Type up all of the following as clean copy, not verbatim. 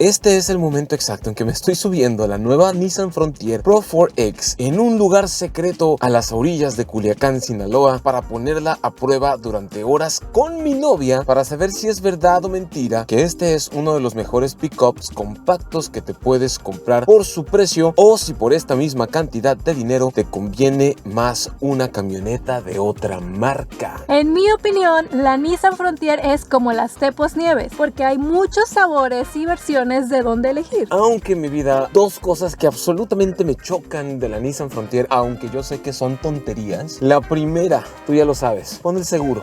Este es el momento exacto en que me estoy subiendo a la nueva Nissan Frontier Pro 4X en un lugar secreto a las orillas de Culiacán, Sinaloa, para ponerla a prueba durante horas con mi novia para saber si es verdad o mentira que este es uno de los mejores pickups compactos que te puedes comprar por su precio, o si por esta misma cantidad de dinero te conviene más una camioneta de otra marca. En mi opinión, la Nissan Frontier es como las Tepos Nieves, porque hay muchos sabores y versiones de dónde elegir. Aunque en mi vida, dos cosas que absolutamente me chocan de la Nissan Frontier, aunque yo sé que son tonterías. La primera, tú ya lo sabes, pon el seguro.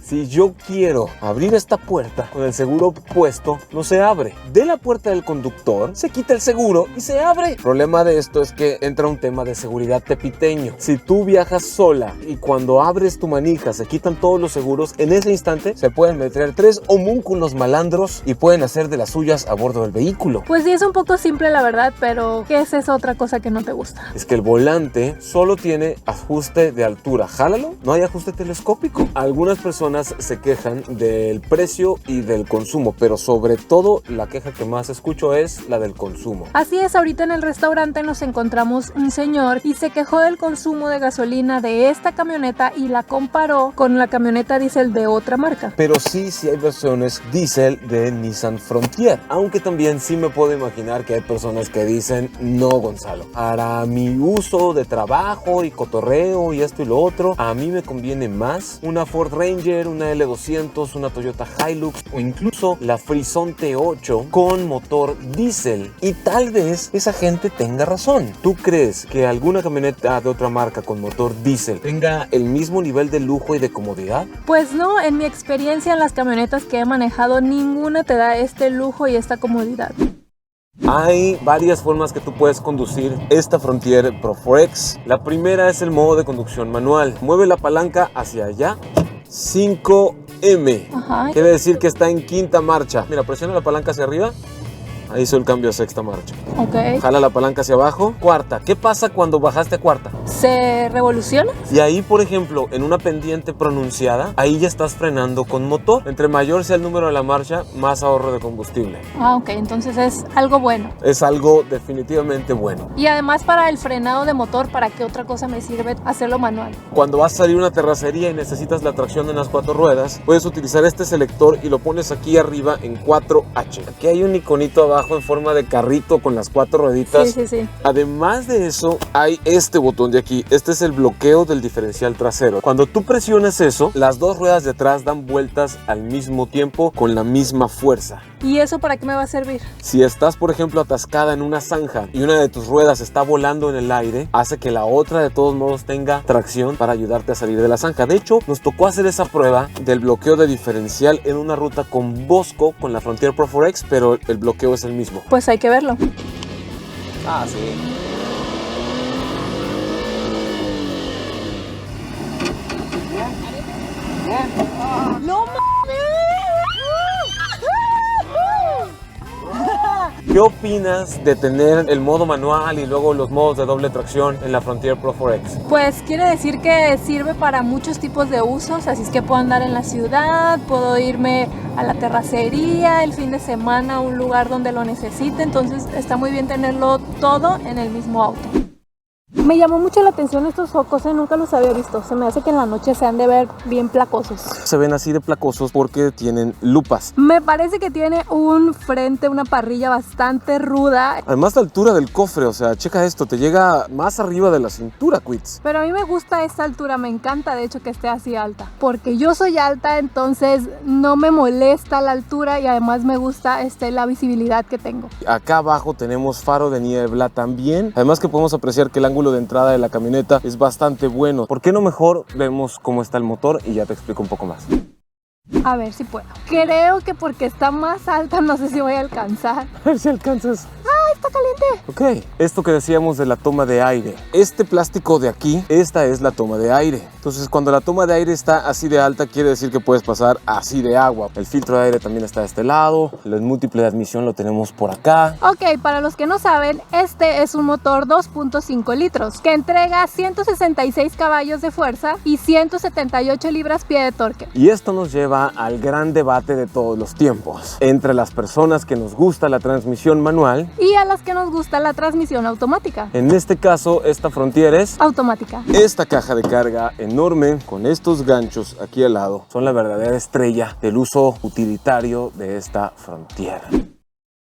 Si yo quiero abrir esta puerta con el seguro puesto, no se abre. De la puerta del conductor, se quita el seguro y se abre. El problema de esto es que entra un tema de seguridad tepiteño. Si tú viajas sola y cuando abres tu manija se quitan todos los seguros, en ese instante se pueden meter 3 homúnculos malandros y pueden hacer de las suyas a bordo del vehículo. Pues sí, es un poco simple la verdad, pero ¿qué es esa otra cosa que no te gusta? Es que el volante solo tiene ajuste de altura. Jálalo, no hay ajuste telescópico. Algunas personas se quejan del precio y del consumo, pero sobre todo la queja que más escucho es la del consumo. Así es, ahorita en el restaurante nos encontramos un señor y se quejó del consumo de gasolina de esta camioneta y la comparó con la camioneta diésel de otra marca. Pero sí hay versiones diésel de Nissan Frontier, aunque también sí me puedo imaginar que hay personas que dicen: no, Gonzalo, para mi uso de trabajo y cotorreo y esto y lo otro, a mí me conviene más una Ford Ranger, una L200, una Toyota Hilux o incluso la Frisonte 8 con motor diésel. Y tal vez esa gente tenga razón. ¿Tú crees que alguna camioneta de otra marca con motor diésel tenga el mismo nivel de lujo y de comodidad? Pues no, en mi experiencia en las camionetas que he manejado, ninguna te da este lujo y esta comodidad. Hay varias formas que tú puedes conducir esta Frontier Pro 4X. La primera es el modo de conducción manual. Mueve la palanca hacia allá. 5M. Ajá. Quiere decir que está en quinta marcha. Mira, presiona la palanca hacia arriba. Ahí hizo el cambio a sexta marcha. Ok. Jala la palanca hacia abajo. Cuarta. ¿Qué pasa cuando bajaste a cuarta? ¿Se revoluciona? Y ahí, por ejemplo, en una pendiente pronunciada, ahí ya estás frenando con motor. Entre mayor sea el número de la marcha, más ahorro de combustible. Ah, ok, entonces es algo bueno. Es algo definitivamente bueno. Y además para el frenado de motor, ¿para qué otra cosa me sirve hacerlo manual? Cuando vas a salir a una terracería y necesitas la tracción en las 4 ruedas, puedes utilizar este selector y lo pones aquí arriba en 4H. Aquí hay un iconito abajo en forma de carrito con las 4 rueditas. Sí. Además de eso, hay este botón de aquí. Este es el bloqueo del diferencial trasero. Cuando tú presionas eso, las 2 ruedas de atrás dan vueltas al mismo tiempo con la misma fuerza. ¿Y eso para qué me va a servir? Si estás, por ejemplo, atascada en una zanja y una de tus ruedas está volando en el aire, hace que la otra de todos modos tenga tracción para ayudarte a salir de la zanja. De hecho, nos tocó hacer esa prueba del bloqueo de diferencial en una ruta con Bosco, con la Frontier Pro 4X, pero el bloqueo es el mismo. Pues hay que verlo. Ah, sí. ¡No ¿Qué opinas de tener el modo manual y luego los modos de doble tracción en la Frontier Pro 4X? Pues quiere decir que sirve para muchos tipos de usos, así es que puedo andar en la ciudad, puedo irme a la terracería, el fin de semana a un lugar donde lo necesite, entonces está muy bien tenerlo todo en el mismo auto. Me llamó mucho la atención estos focos, nunca los había visto. Se me hace que en la noche se han de ver bien placosos. Se ven así de placosos porque tienen lupas. Me parece que tiene un frente, una parrilla bastante ruda. Además la altura del cofre, o sea, checa esto, te llega más arriba de la cintura, Quits. Pero a mí me gusta esta altura, me encanta de hecho que esté así alta. Porque yo soy alta, entonces no me molesta la altura y además me gusta la visibilidad que tengo. Acá abajo tenemos faro de niebla también. Además que podemos apreciar que el ángulo de entrada de la camioneta es bastante bueno. ¿Por qué no mejor vemos cómo está el motor y ya te explico un poco más? A ver si puedo. Creo que porque está más alta no sé si voy a alcanzar. A ver si alcanzas. ¡Ay, está caliente! Ok, esto que decíamos de la toma de aire. Este plástico de aquí, esta es la toma de aire. Entonces, cuando la toma de aire está así de alta, quiere decir que puedes pasar así de agua. El filtro de aire también está de este lado. El múltiple de admisión lo tenemos por acá. Ok, para los que no saben, este es un motor 2.5 litros que entrega 166 caballos de fuerza y 178 libras-pie de torque. Y esto nos lleva al gran debate de todos los tiempos. Entre las personas que nos gusta la transmisión manual Y a las que nos gusta la transmisión automática. en este caso, esta Frontier es Automática. esta caja de carga enorme con estos ganchos aquí al lado. Son la verdadera estrella del uso utilitario de esta Frontier.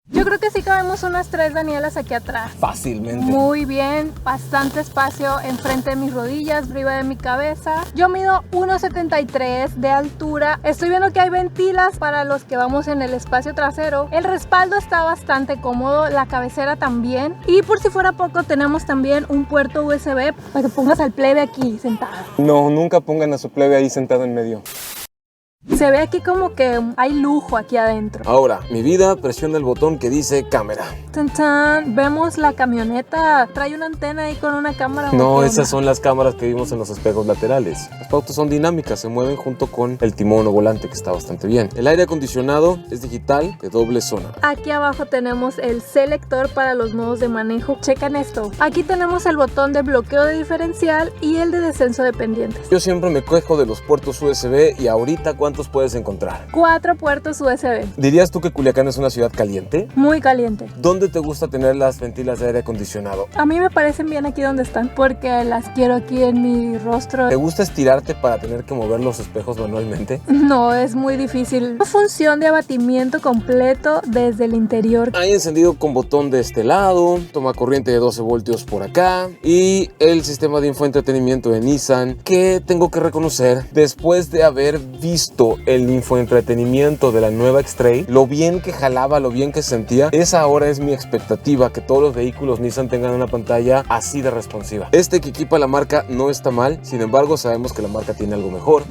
Yo creo que sí cabemos unas 3 Danielas aquí atrás. Fácilmente. Muy bien, bastante espacio enfrente de mis rodillas, arriba de mi cabeza. Yo mido 1.73 de altura. Estoy viendo que hay ventilas para los que vamos en el espacio trasero. El respaldo está bastante cómodo, la cabecera también. Y por si fuera poco, tenemos también un puerto USB para que pongas al plebe aquí sentado. No, nunca pongan a su plebe ahí sentado en medio. Se ve aquí como que hay lujo aquí adentro. Ahora, mi vida, presiona el botón que dice cámara. Tan, tan. Vemos la camioneta. Trae una antena ahí con una cámara. No, ¿Qué esas onda? son las cámaras que vimos en los espejos laterales. Las pautas son dinámicas, se mueven junto con el timón o volante, que está bastante bien. El aire acondicionado es digital de doble zona. Aquí abajo tenemos el selector para los modos de manejo. Chequen esto. Aquí tenemos el botón de bloqueo de diferencial y el de descenso de pendientes. Yo siempre me quejo de los puertos USB y ahorita ¿cuántos puedes encontrar? 4 puertos USB. ¿Dirías tú que Culiacán es una ciudad caliente? Muy caliente. ¿Dónde te gusta tener las ventilas de aire acondicionado? A mí me parecen bien aquí donde están porque las quiero aquí en mi rostro. ¿Te gusta estirarte para tener que mover los espejos manualmente? No, es muy difícil. Una función de abatimiento completo desde el interior. Hay encendido con botón de este lado, toma corriente de 12 voltios por acá y el sistema de infoentretenimiento de Nissan, que tengo que reconocer, después de haber visto el infoentretenimiento de la nueva X-Trail, lo bien que jalaba, lo bien que sentía, esa ahora es mi expectativa, que todos los vehículos Nissan tengan una pantalla así de responsiva. Este que equipa la marca no está mal, sin embargo sabemos que la marca tiene algo mejor.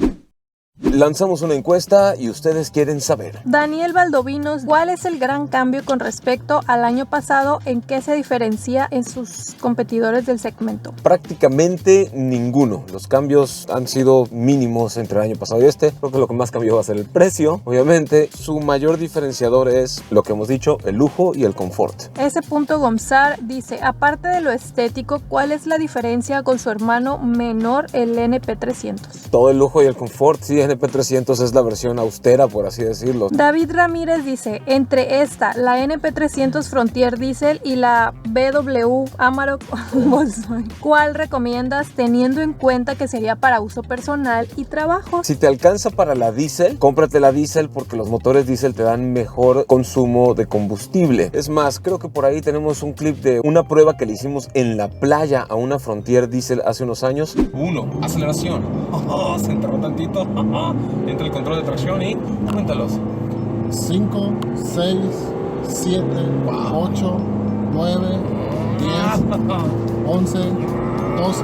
Lanzamos una encuesta y ustedes quieren saber. Daniel Valdovinos, ¿cuál es el gran cambio con respecto al año pasado? ¿En qué se diferencia en sus competidores del segmento? Prácticamente ninguno. Los cambios han sido mínimos entre el año pasado y este. Creo que lo que más cambió va a ser el precio. Obviamente, su mayor diferenciador es lo que hemos dicho, el lujo y el confort. Ese punto Gomzar dice, aparte de lo estético, ¿cuál es la diferencia con su hermano menor, el NP300? Todo el lujo y el confort, sí, NP300 es la versión austera, por así decirlo. David Ramírez dice, entre esta, la NP300 Frontier Diesel y la BW Amarok Volkswagen, ¿cuál recomiendas teniendo en cuenta que sería para uso personal y trabajo? Si te alcanza para la diésel, cómprate la diésel porque los motores diésel te dan mejor consumo de combustible. Es más, creo que por ahí tenemos un clip de una prueba que le hicimos en la playa a una Frontier Diesel hace unos años. 1, aceleración. Se enterró tantito. Entra el control de tracción y cuéntalos. 5, 6, 7, 8, 9, 10, 11, 12,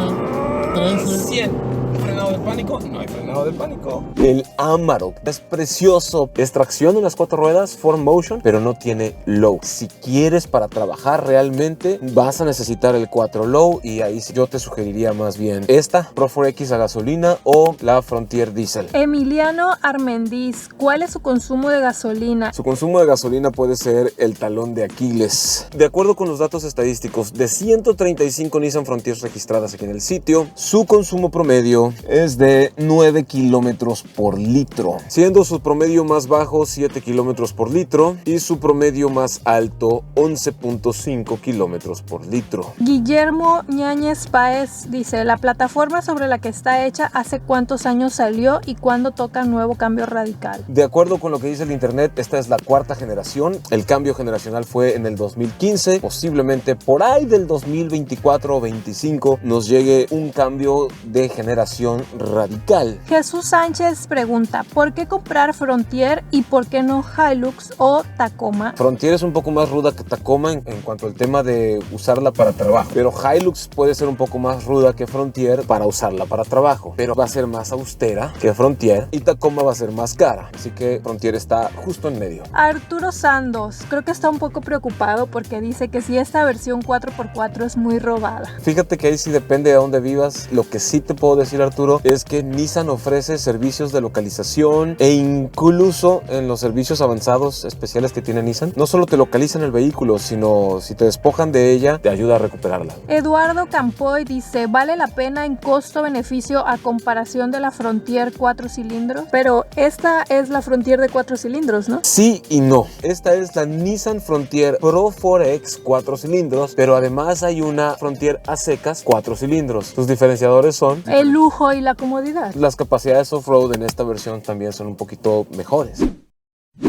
13. 100. ¿Frenado de pánico? No hay frenado de pánico. El Amarok es precioso. Es tracción en las 4 ruedas, 4Motion, pero no tiene low. Si quieres para trabajar realmente, vas a necesitar el 4 low y ahí yo te sugeriría más bien esta, Pro 4X a gasolina o la Frontier Diesel. Emiliano Armendiz, ¿cuál es su consumo de gasolina? Su consumo de gasolina puede ser el talón de Aquiles. De acuerdo con los datos estadísticos de 135 Nissan Frontiers registradas aquí en el sitio, su consumo promedio es de 9 kilómetros por litro, siendo su promedio más bajo 7 kilómetros por litro y su promedio más alto 11.5 kilómetros por litro. Guillermo Ñáñez Páez dice, la plataforma sobre la que está hecha, ¿hace cuántos años salió y cuándo toca nuevo cambio radical? De acuerdo con lo que dice el internet, esta es la 4ª generación. El cambio generacional fue en el 2015. Posiblemente por ahí del 2024 o 25 nos llegue un cambio de generación radical. Jesús Sánchez pregunta, ¿por qué comprar Frontier y por qué no Hilux o Tacoma? Frontier es un poco más ruda que Tacoma en cuanto al tema de usarla para trabajo, pero Hilux puede ser un poco más ruda que Frontier para usarla para trabajo, pero va a ser más austera que Frontier y Tacoma va a ser más cara, así que Frontier está justo en medio. Arturo Sandos, creo que está un poco preocupado porque dice que si esta versión 4x4 es muy robada. Fíjate que ahí sí depende de dónde vivas. Lo que sí te puedo decir, Arturo, es que Nissan ofrece servicios de localización e incluso en los servicios avanzados especiales que tiene Nissan, no solo te localizan el vehículo, sino si te despojan de ella, te ayuda a recuperarla. Eduardo Campoy dice, ¿vale la pena en costo-beneficio a comparación de la Frontier 4 cilindros? Pero esta es la Frontier de 4 cilindros, ¿no? Sí y no. Esta es la Nissan Frontier Pro 4X 4 cilindros, pero además hay una Frontier a secas 4 cilindros. Sus diferenciadores son El lujo y la comodidad. las capacidades off-road en esta versión también son un poquito mejores.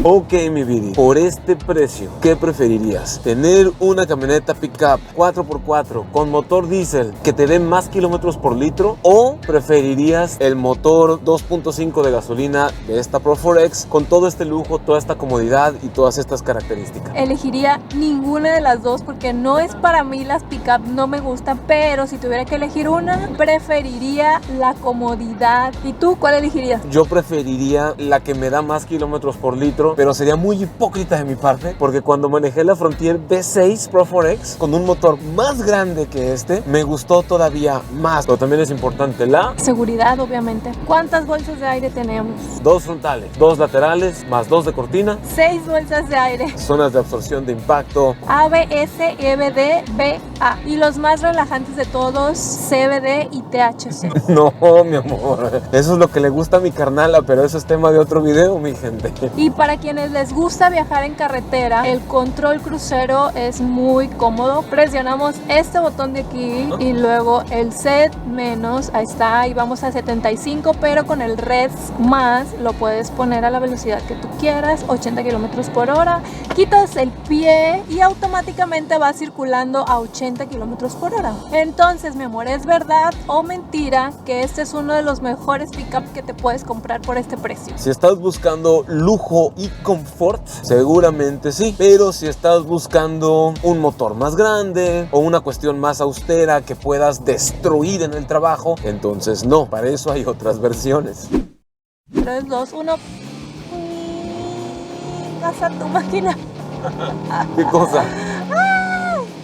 Ok, mi Viri, por este precio, ¿qué preferirías? ¿Tener una camioneta pickup 4x4 con motor diésel que te dé más kilómetros por litro? ¿O preferirías el motor 2.5 de gasolina de esta Pro 4X con todo este lujo, toda esta comodidad y todas estas características? Elegiría ninguna de las dos porque no es para mí, las pickup no me gustan, pero si tuviera que elegir una, preferiría la comodidad. ¿Y tú cuál elegirías? Yo preferiría la que me da más kilómetros por litro, pero sería muy hipócrita de mi parte porque cuando manejé la Frontier V6 Pro 4X con un motor más grande que este, me gustó todavía más. Pero también es importante la Seguridad, obviamente. ¿Cuántas bolsas de aire tenemos? 2 frontales, 2 laterales, más 2 de cortina, 6 bolsas de aire. zonas de absorción de impacto. ABS, EBD, BA. Y los más relajantes de todos, CBD y THC. No, mi amor, eso es lo que le gusta a mi carnala, pero eso es tema de otro video, mi gente. Y para quienes les gusta viajar en carretera, el control crucero es muy cómodo. Presionamos este botón de aquí y luego el set menos, ahí está, y vamos a 75, pero con el res más lo puedes poner a la velocidad que tú quieras, 80 kilómetros por hora. Quitas el pie y automáticamente va circulando a 80 kilómetros por hora. Entonces, mi amor, ¿es verdad o mentira que este es uno de los mejores pickup que te puedes comprar por este precio? Si estás buscando lujo y confort, seguramente sí, pero si estás buscando un motor más grande o una cuestión más austera que puedas destruir en el trabajo, entonces no, para eso hay otras versiones. 3, 2, 1. Casa tu máquina. ¿Qué cosa?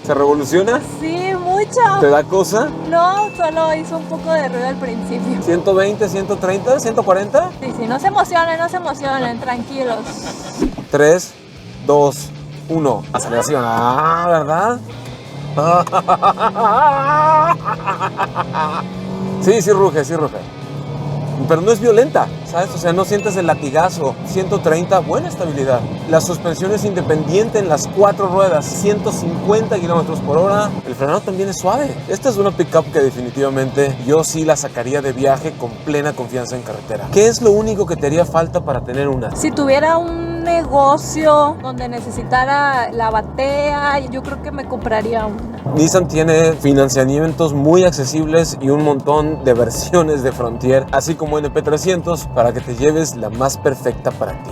¿Se revoluciona? Sí, mucho. ¿Te da cosa? No, solo hizo un poco de ruido al principio. 120, 130, 140. Sí, sí, no se emocionen, tranquilos. 3, 2, 1. Aceleración. Ah, ¿verdad? Sí, sí ruge, sí ruge. Pero no es violenta, ¿sabes? O sea, no sientes el latigazo. 130, buena estabilidad. La suspensión es independiente en las 4 ruedas, 150 kilómetros por hora. El frenado también es suave. Esta es una pickup que definitivamente yo sí la sacaría de viaje con plena confianza en carretera. ¿Qué es lo único que te haría falta para tener una? Si tuviera un negocio donde necesitara la batea, yo creo que me compraría una. Nissan tiene financiamientos muy accesibles y un montón de versiones de Frontier, así como NP300, para que te lleves la más perfecta para ti.